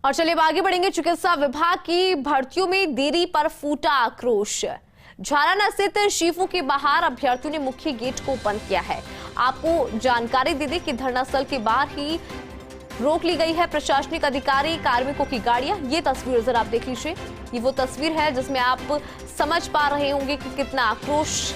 और चलिए आगे बढ़ेंगे। चिकित्सा विभाग की भर्तियों में देरी पर फूटा आक्रोश। झाराना स्थित शीफू के बाहर अभ्यर्थियों ने मुख्य गेट को बंद किया है। आपको जानकारी दे दें कि धरना स्थल के बाहर ही रोक ली गई है प्रशासनिक अधिकारी कार्मिकों की गाड़ियां। ये तस्वीर जरा आप देख लीजिए, ये वो तस्वीर है जिसमें आप समझ पा रहे होंगे कि कितना आक्रोश,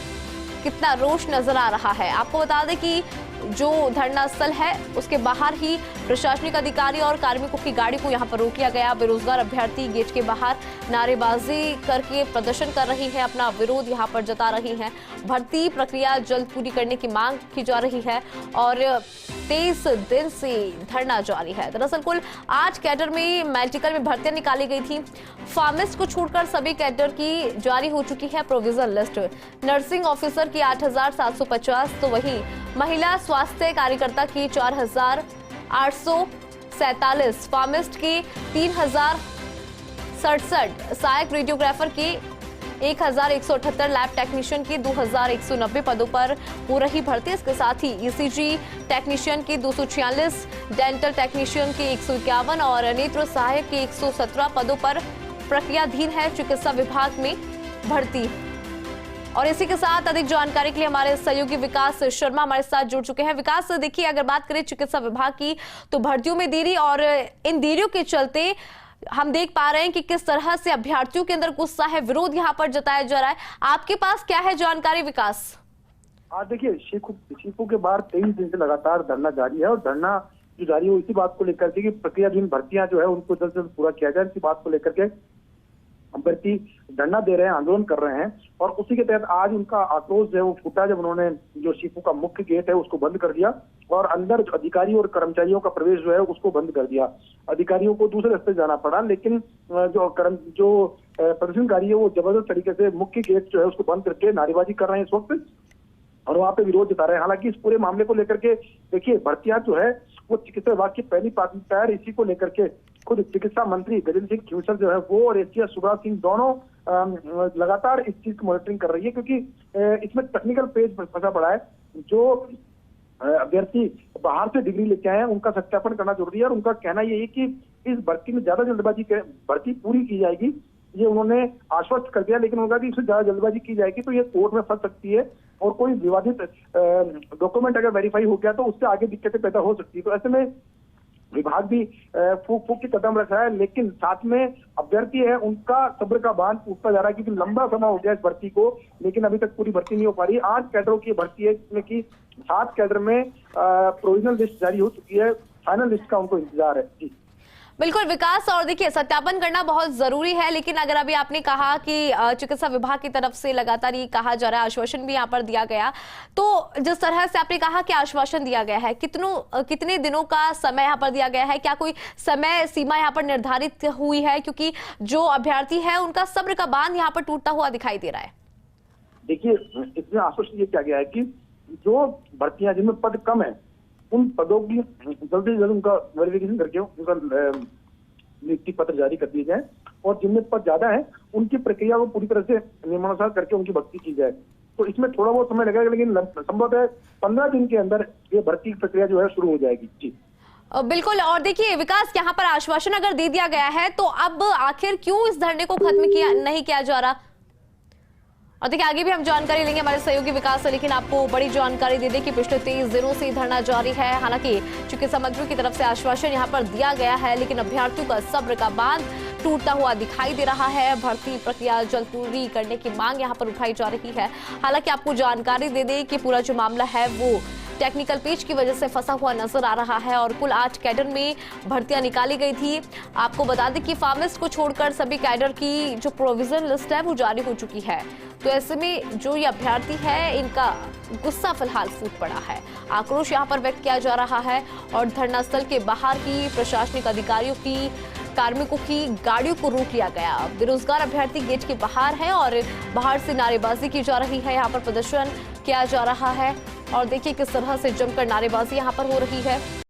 कितना रोष नजर आ रहा है। आपको बता दें कि जो धरना स्थल है उसके बाहर ही प्रशासनिक अधिकारी और कार्मिकों की गाड़ी को यहां पर रोक लिया गया। बेरोजगार अभ्यर्थी गेट के बाहर नारेबाजी करके प्रदर्शन कर रही हैं, अपना विरोध यहां पर जता रही हैं। भर्ती प्रक्रिया जल्द पूरी करने की मांग की जा रही है और 23 दिन से धरना जारी है। दरअसल कुल 8 कैडर में मेडिकल में भर्तियां निकाली गई थी। फार्मिस्ट को छोड़कर सभी कैडर की जारी हो चुकी है प्रोविजन लिस्ट। नर्सिंग ऑफिसर की 8,750, तो वहीं महिला स्वास्थ्य कार्यकर्ता की 4,847, फार्मिस्ट की 3,067, सहायक रेडियोग्राफर की 1,178, लैब टेक्नीशियन की 2,190 पदों पर हो रही भर्ती। इसके साथ ही ईसीजी टेक्नीशियन की 246, डेंटल टेक्नीशियन की 151 और नेत्र सहायक की 117 पदों पर प्रक्रियाधीन है चिकित्सा विभाग में भर्ती। और इसी के साथ अधिक जानकारी के लिए हमारे सहयोगी विकास शर्मा हमारे साथ जुड़ चुके हैं। विकास, देखिए अगर बात करें चिकित्सा विभाग की तो भर्तियों में देरी और इन देरियों के चलते हम देख पा रहे हैं कि किस तरह से अभ्यर्थियों के अंदर गुस्सा है, विरोध यहाँ पर जताया जा रहा है। आपके पास क्या है जानकारी विकास? देखिए, शीफू के बाहर 23 दिन से लगातार धरना जारी है और धरना जो जारी है इसी बात को लेकर के कि प्रक्रियाधीन भर्तियां जो है उनको जल्द से जल्द पूरा किया जाए, इसी बात को लेकर के अभ्यर्थी धरना दे रहे हैं, आंदोलन कर रहे हैं। और उसी के तहत आज उनका आक्रोश जो है वो फूटा जब उन्होंने जो शीफू का मुख्य गेट है उसको बंद कर दिया और अंदर जो अधिकारी और कर्मचारियों का प्रवेश जो है उसको बंद कर दिया। अधिकारियों को दूसरे रास्ते जाना पड़ा, लेकिन जो प्रदर्शनकारी है वो जबरदस्त तरीके से मुख्य गेट जो है उसको बंद करके नारेबाजी कर रहे हैं इस वक्त और वहां पे विरोध जता रहे हैं। हालांकि इस पूरे मामले को लेकर के देखिए, भर्तियां जो है वो चिकित्सा विभाग की पहली प्राथमिकता है। इसी को लेकर के खुद चिकित्सा मंत्री गजेंद्र सिंह खींवसर जो है वो और एसीएस सुब्रत सिंह दोनों लगातार इस चीज की मॉनिटरिंग कर रही है, क्योंकि इसमें टेक्निकल पेज फंसा पड़ा है। जो अभ्यर्थी बाहर से डिग्री लेके आए हैं उनका सत्यापन करना जरूरी है और उनका कहना यही है कि इस भर्ती में ज्यादा जल्दबाजी भर्ती पूरी की जाएगी, ये उन्होंने आश्वस्त कर दिया। लेकिन उनका कि इससे ज्यादा जल्दबाजी की जाएगी तो ये कोर्ट में फंस सकती है और कोई विवादित डॉक्यूमेंट अगर वेरीफाई हो गया तो उससे आगे दिक्कतें पैदा हो सकती है। तो ऐसे में विभाग भी फूक के कदम रख रहा है, लेकिन साथ में अभ्यर्थी है उनका सब्र का बांध टूटता जा रहा है, क्योंकि लंबा समय हो गया इस भर्ती को, लेकिन अभी तक पूरी भर्ती नहीं हो पा रही। 8 कैडरों की भर्ती है जिसमें कि 7 कैडर में प्रोविजनल लिस्ट जारी हो चुकी है, फाइनल लिस्ट का उनको इंतजार है। जी बिल्कुल विकास, और देखिए सत्यापन करना बहुत जरूरी है, लेकिन अगर अभी आपने कहा कि चिकित्सा विभाग की तरफ से लगातार ये कहा जा रहा है, आश्वासन भी यहाँ पर दिया गया, तो जिस तरह से आपने कहा कि आश्वासन दिया गया है, कितने दिनों का समय यहाँ पर दिया गया है? क्या कोई समय सीमा यहाँ पर निर्धारित हुई है? क्योंकि जो अभ्यर्थी है उनका सब्र का बांध यहाँ पर टूटता हुआ दिखाई दे रहा है। देखिए, इसमें आश्वासन ये किया गया है कि जो भर्तियां जिनमें पद कम है उन पदों की जल्दी से जल्द उनका वेरिफिकेशन करके उनका नियुक्ति पत्र जारी कर दिए जाए और जिनमें पद ज्यादा है उनकी प्रक्रिया को पूरी तरह से नियमानुसार करके उनकी भर्ती की जाए। तो इसमें थोड़ा बहुत समय लगेगा, लेकिन संभवतः 15 दिन के अंदर ये भर्ती प्रक्रिया जो है शुरू हो जाएगी। जी बिल्कुल। और देखिए विकास, यहाँ पर आश्वासन अगर दे दिया गया है तो अब आखिर क्यों इस धरने को खत्म नहीं किया जा रहा? और देखिए आगे भी हम जानकारी लेंगे हमारे सहयोगी विकास से, लेकिन आपको बड़ी जानकारी दे दें कि पिछले 23 दिनों से धरना जारी है। हालांकि चिकित्सा मंत्री की तरफ से आश्वासन यहां पर दिया गया है, लेकिन अभ्यर्थियों का सब्र का बांध टूटता हुआ दिखाई दे रहा है। भर्ती प्रक्रिया जल्द पूरी करने की मांग यहां पर उठाई जा रही है। हालांकि आपको जानकारी दे दें कि पूरा जो मामला है वो टेक्निकल पेज की वजह से फंसा हुआ नजर आ रहा है और कुल 8 कैडर में भर्तियां निकाली गई थी। आपको बता दें कि फार्मिस्ट को छोड़कर सभी कैडर की जो प्रोविजन लिस्ट है वो जारी हो चुकी है। तो ऐसे में जो ये अभ्यर्थी है इनका गुस्सा फिलहाल फूट पड़ा है, आक्रोश यहाँ पर व्यक्त किया जा रहा है और धरना स्थल के बाहर ही प्रशासनिक अधिकारियों की कार्मिकों की गाड़ियों को रोक लिया गया। बेरोजगार अभ्यर्थी गेट के बाहर है और बाहर से नारेबाजी की जा रही है, यहाँ पर प्रदर्शन किया जा रहा है और देखिए किस तरह से जमकर नारेबाजी यहाँ पर हो रही है।